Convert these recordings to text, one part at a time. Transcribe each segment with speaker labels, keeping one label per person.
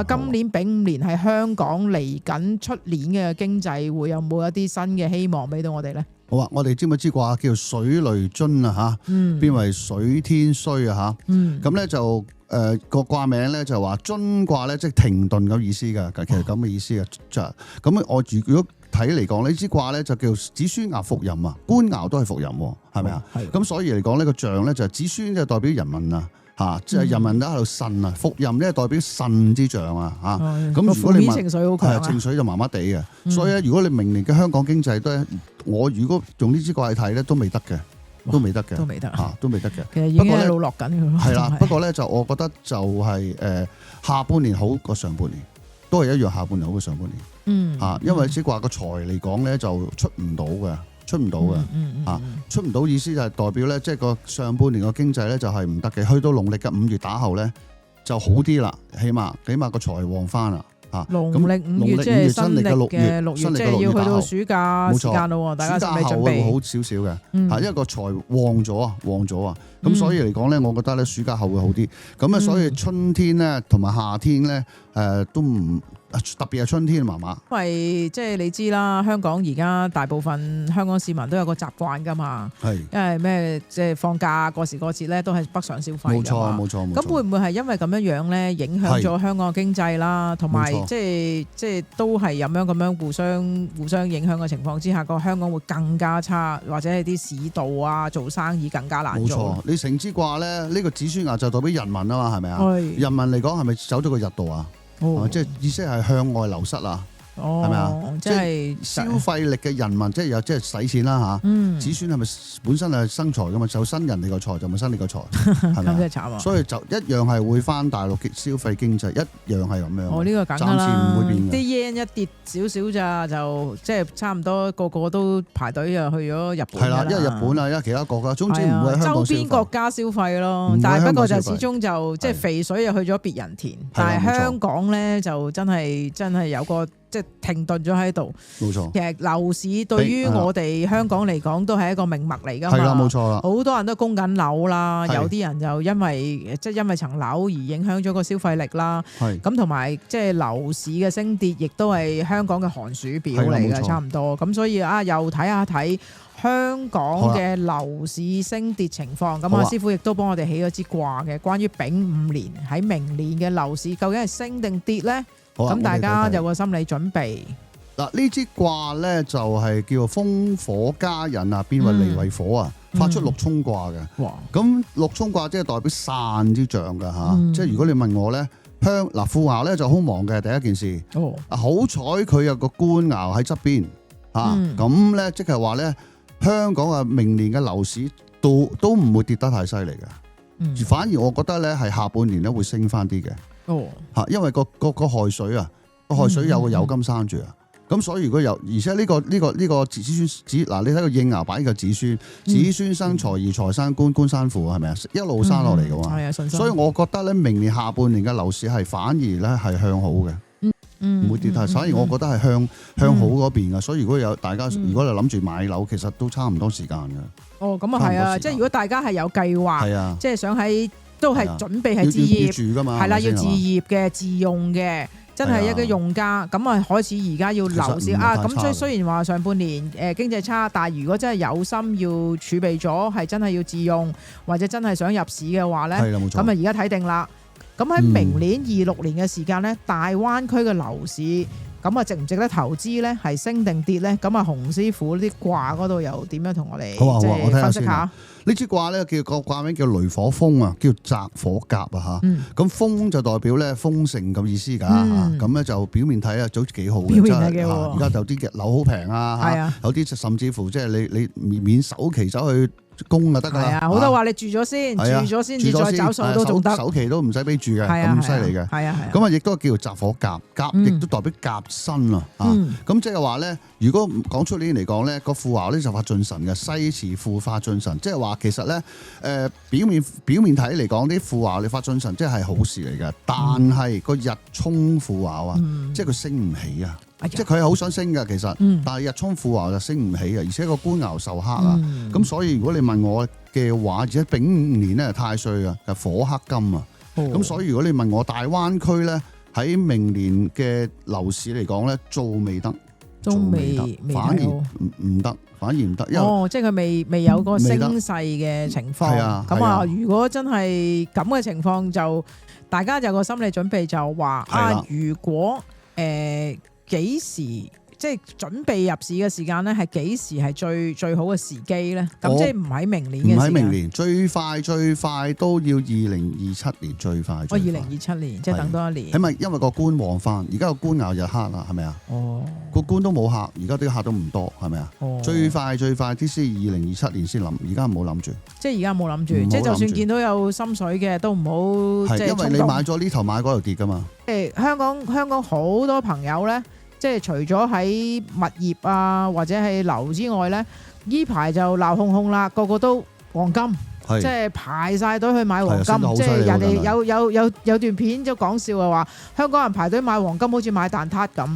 Speaker 1: 下今年丙午年喺香港嚟緊出年嘅經濟會有冇一啲新嘅希望俾到我哋咧？
Speaker 2: 好啊，我哋知唔知卦叫水雷津啊嚇，變為水天衰啊嚇。咁咧就個卦名咧就話津卦咧，即係停頓咁意思㗎，其實咁嘅意思嘅。咁我如果睇嚟講呢支卦咧就叫子孫爻伏吟啊，官爻都係伏吟喎，係咪啊？咁所以嚟講呢個象咧就子孫就代表人民啊。即係人民都喺度呻啊，伏吟咧代表呻之象啊，咁如果你問
Speaker 1: 情緒好強
Speaker 2: 情緒就麻麻地嘅，所以咧如果你明年嘅香港經濟都係，我如果用呢支卦去睇咧都未得嘅，都未得嘅，都未得嘅。
Speaker 1: 其實已經一路落緊嘅咯。
Speaker 2: 係啦，不過咧就我覺得就係下半年好過上半年，都係一樣下半年好過上半年。因為支卦個財嚟講咧就出唔到嘅。出唔到嘅，出唔到意思就係代表咧，即係個上半年個經濟咧就係唔得嘅，去到農曆嘅5月打後咧就好啲啦，起碼個財旺翻啦。
Speaker 1: 農曆5月即係新曆嘅6月，即係要去到暑假時間咯，大家準備。暑假後會好少少嘅，因為個財旺咗啊，咁所以嚟講咧，我覺得咧暑假後會好啲。咁啊，所以春天咧同埋夏天咧都唔。特別係春天麻麻，因為即係你知啦，香港而家大部分香港市民都有個習慣㗎嘛，因為咩即係放假過時過節咧都係北上消費㗎嘛。冇錯。咁會唔會係因為咁樣咧影響咗香港嘅經濟啦，同埋即係都係咁樣互相影響嘅情況之下，個香港會更加差，或者係啲市道啊做生意更加難做。
Speaker 2: 冇錯，你成支卦咧呢個子孫爻就代表人民啊嘛，係咪啊？人民嚟講係咪走咗個日度啊？即係意思係向外流失啊，係咪啊？即係消費力嘅人民，即係使錢啦嚇。子孫係咪本身係生財噶嘛？就生人哋個財，就咪生你個財，係咪？
Speaker 1: 咁真係慘啊！
Speaker 2: 所以就一樣係會翻大陸消費經濟，一樣係咁樣。
Speaker 1: 呢個梗㗎啦，暫時唔會變嘅。啲 yen 一跌少少咋，就即係差唔多個個都排隊啊去咗日本。係啦，
Speaker 2: 因為日本啊，因為其他國家，總之唔會喺香港消費。周邊國家消費咯，但係不過就始終就即係肥水又去咗別人田，但係香港咧就真係有個。即係停頓咗喺度，冇錯。
Speaker 1: 其實樓市對於我哋香港嚟講都係一個命脈嚟㗎嘛，
Speaker 2: 係啦，冇錯啦。
Speaker 1: 好多人都供緊樓啦，有啲人就因為層樓而影響咗個消費力啦。咁同埋即係樓市嘅升跌，亦都係香港嘅寒暑表嚟嘅，差唔多。咁所以又睇香港嘅樓市升跌情況。咁師傅亦都幫我哋起咗支卦嘅，關於丙午年喺明年嘅樓市究竟係升定跌咧？咁大家有個心理準備。
Speaker 2: 嗱，呢支卦咧就係叫做風火家人啊，變為離為火啊，發出六沖卦嘅。哇！咁六沖卦即係代表散之象㗎嚇。即係如果你問我咧，富爻咧就好忙嘅第一件事。好彩佢有個官爻喺側邊嚇，咁咧即係話咧，香港嘅明年嘅樓市都唔會跌得太犀利嘅。反而我覺得咧係下半年咧會升翻啲嘅。因為個亥水啊，個亥水有個酉金生住啊，咁所以如果有，而且呢個子孫嗱，你睇個應爻擺個子孫生財而財生官，官生父係咪啊？一路生落嚟嘅喎，所以我覺得咧，明年下半年嘅樓市係反而咧係向好嘅，唔會跌太，反而我覺得係向好嗰邊嘅。所以如果有大家如果你諗住買樓，其實都差唔多時間嘅。咁
Speaker 1: 啊係啊，即係如果大家係有計劃，即係想喺。都係準備係置業，係啦，要置業嘅、自用嘅，真係一個用家。咁開始而家要樓市啊。咁雖然話上半年經濟差，但係如果真係有心要儲備咗，係真係要自用或者真係想入市嘅話咧，咁啊而家睇定啦。咁喺明年26年嘅時間咧，大灣區嘅樓市咁值唔值得投資咧？係升定跌咧？咁洪師傅啲卦嗰度又點樣同我哋即係分析下？
Speaker 2: 呢支卦咧叫個卦名叫雷火豐啊，叫澤火甲啊嚇。咁豐就代表咧豐盛咁意思㗎。咁咧就表面睇啊，好似幾好嘅，而家就啲樓好平啊，有啲甚至乎即係你免首期走去供就得㗎啦。係啊，好
Speaker 1: 多話你住咗先，住咗先至再找數都仲得，
Speaker 2: 首期都唔使俾住嘅，咁犀利嘅。咁啊，亦都叫澤火甲，甲亦都代表甲申啊。咁即係話咧，如果講出年嚟講咧，個富爻咧就發進神嘅，西辭富化進神，即係話其實咧表面睇嚟講啲富爻你發進神，即係好事嚟嘅。但係個日沖富爻啊，即係佢升唔起啊。即係佢係好想升嘅，其實，但係日沖富爻就升唔起嘅，而且個官爻受克啊，咁所以如果你問我嘅話，而且丙午年咧太歲啊，係火克金啊，咁所以如果你問我大灣區咧喺明年嘅樓市嚟講咧，做未得，
Speaker 1: 仲未
Speaker 2: 反而唔得，反而唔得。
Speaker 1: 即係佢未有個升勢嘅情況。咁啊，如果真係咁嘅情況，就大家有個心理準備，就話如果幾時？即係準備入市嘅時間咧，係幾時係最好嘅時機咧？咁即係唔喺明年嘅時間。唔喺明年，
Speaker 2: 最快都要2027年最快。
Speaker 1: 2027年，即係等多一年。
Speaker 2: 係咪因為個官旺翻？而家個官牛日黑啦，係咪啊？個官都冇客，而家啲客都唔多，係咪啊？最快啲先2027年先諗，而家唔好諗住。
Speaker 1: 即係而家冇諗住，即係就算見到有心水嘅，都唔好即係衝動。
Speaker 2: 因為你買咗呢頭買嗰頭跌㗎嘛。
Speaker 1: 香港好多朋友咧。即係除咗喺物業啊或者係樓之外咧，呢排就鬧哄哄啦，個個都黃金，即係排晒隊去買黃金。即係人哋有段片都講笑嘅話，香港人排隊買黃金好似買蛋撻咁，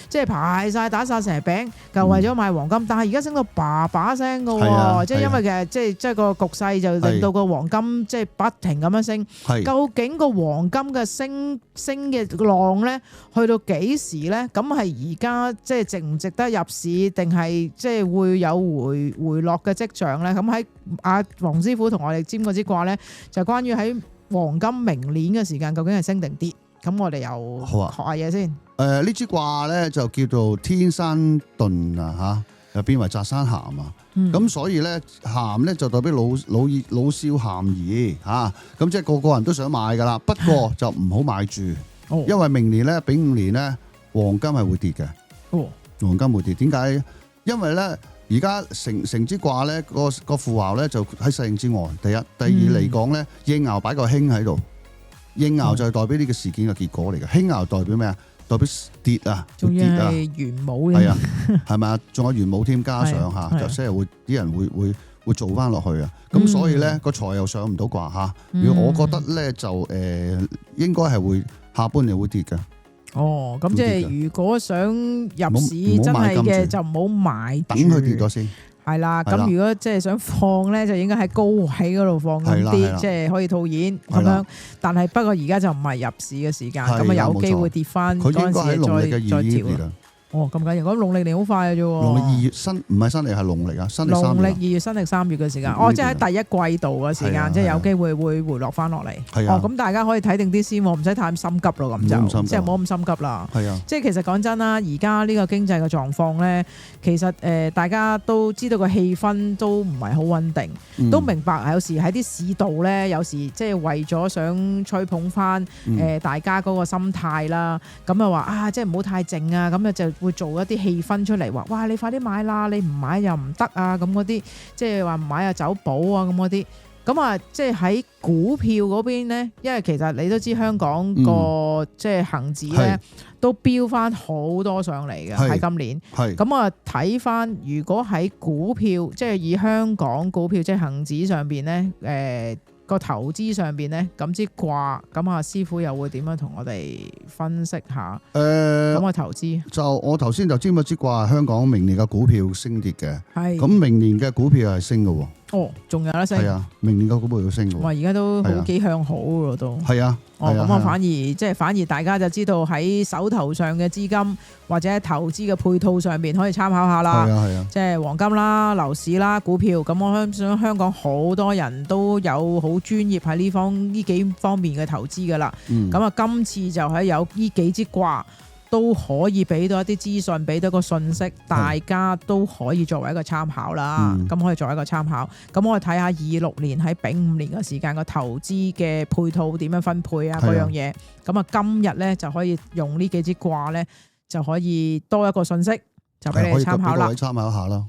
Speaker 1: 即係排晒打晒成餅，就為咗買黃金。但係而家升到叭叭聲嘅喎，即係因為其實即係個局勢就令到個黃金即係不停咁樣升。究竟個黃金嘅升嘅浪咧，去到幾時咧？咁係而家即係值唔值得入市，定係即係會有回落嘅跡象咧？咁喺阿黃師傅同我哋占嗰支卦咧，就關於喺黃金明年嘅時間究竟係升定跌？咁我哋又學下嘢先。
Speaker 2: 呢支卦咧就叫做天山遁啊，又變為澤山咸啊。咁所以咧咸咧就代表老少咸宜嚇。咁即係個人都想買噶啦，不過就唔好買住，因為明年咧丙午年咧黃金係會跌嘅。黃金會跌，點解？因為咧而家成支卦咧個富爻咧就喺世應之外。第一、第二嚟講咧，應爻擺個興喺度。應爻就係代表呢個事件嘅結果嚟嘅，興爻代表咩啊？代表跌啊，
Speaker 1: 仲要係元武嘅，
Speaker 2: 係啊，係咪啊？仲有元武添，加上嚇，就即係會啲人會做翻落去啊。咁所以咧個財又上唔到卦嚇。如果我覺得咧就應該係會下半年會跌嘅。
Speaker 1: 咁即係如果想入市真係嘅，就唔好買，
Speaker 2: 等佢跌咗先。
Speaker 1: 係啦，咁如果即係想放咧，就應該喺高位嗰度放咁啲，即係可以套現咁樣。但係不過而家就唔係入市嘅時間，咁啊有機會跌翻嗰陣時再調。咁緊要，咁農曆年好快嘅啫喎。
Speaker 2: 農曆2月唔係新曆係農曆啊，新曆3月。農曆2
Speaker 1: 月新曆3月嘅時間，即係喺第一季度嘅時間，即係有機會會回落翻落嚟。咁大家可以睇定啲先，唔使太心急咯，咁就即係唔好咁心急啦。即係其實講真啦，而家呢個經濟嘅狀況咧，其實大家都知道個氣氛都唔係好穩定，都明白有時喺啲市道咧，有時即係為咗想吹捧翻大家嗰個心態啦，咁啊話即係唔好太靜啊，咁啊就會做一啲氣氛出嚟，話哇你快啲買啦，你唔買又唔得啊，咁嗰啲即係話唔買啊走寶啊咁嗰啲，咁啊即係喺股票嗰邊咧，因為其實你都知香港個即係恒指咧都飆翻好多上嚟嘅喺今年，咁啊睇翻如果喺股票即係以香港股票即係恒指上邊咧個投資上邊咧，咁支卦，咁啊師傅又會點樣同我哋分析下？咁我投資
Speaker 2: 就我頭先就知咗支卦，香港明年嘅股票升跌嘅，咁明年嘅股票係升嘅喎。
Speaker 1: 仲有得升？
Speaker 2: 係啊，明年嘅股票要升嘅。
Speaker 1: 哇，而家都好幾向好喎都。
Speaker 2: 係啊。
Speaker 1: 咁我反而大家就知道喺手頭上嘅資金或者投資嘅配套上邊可以參考下啦。即係黃金啦、樓市啦、股票。咁我想香港好多人都有好專業喺呢幾方面嘅投資噶啦。咁啊，今次就係有呢幾支卦都可以俾到一啲資訊，俾到個信息，大家都可以作為一個參考啦。咁可以作為一個參考。咁我哋睇下26年喺丙午年嘅時間個投資嘅配套點樣分配啊嗰樣嘢。咁啊，今日咧就可以用呢幾支卦咧，就可以多一個信息，就俾你參考啦。
Speaker 2: 可以參考下啦。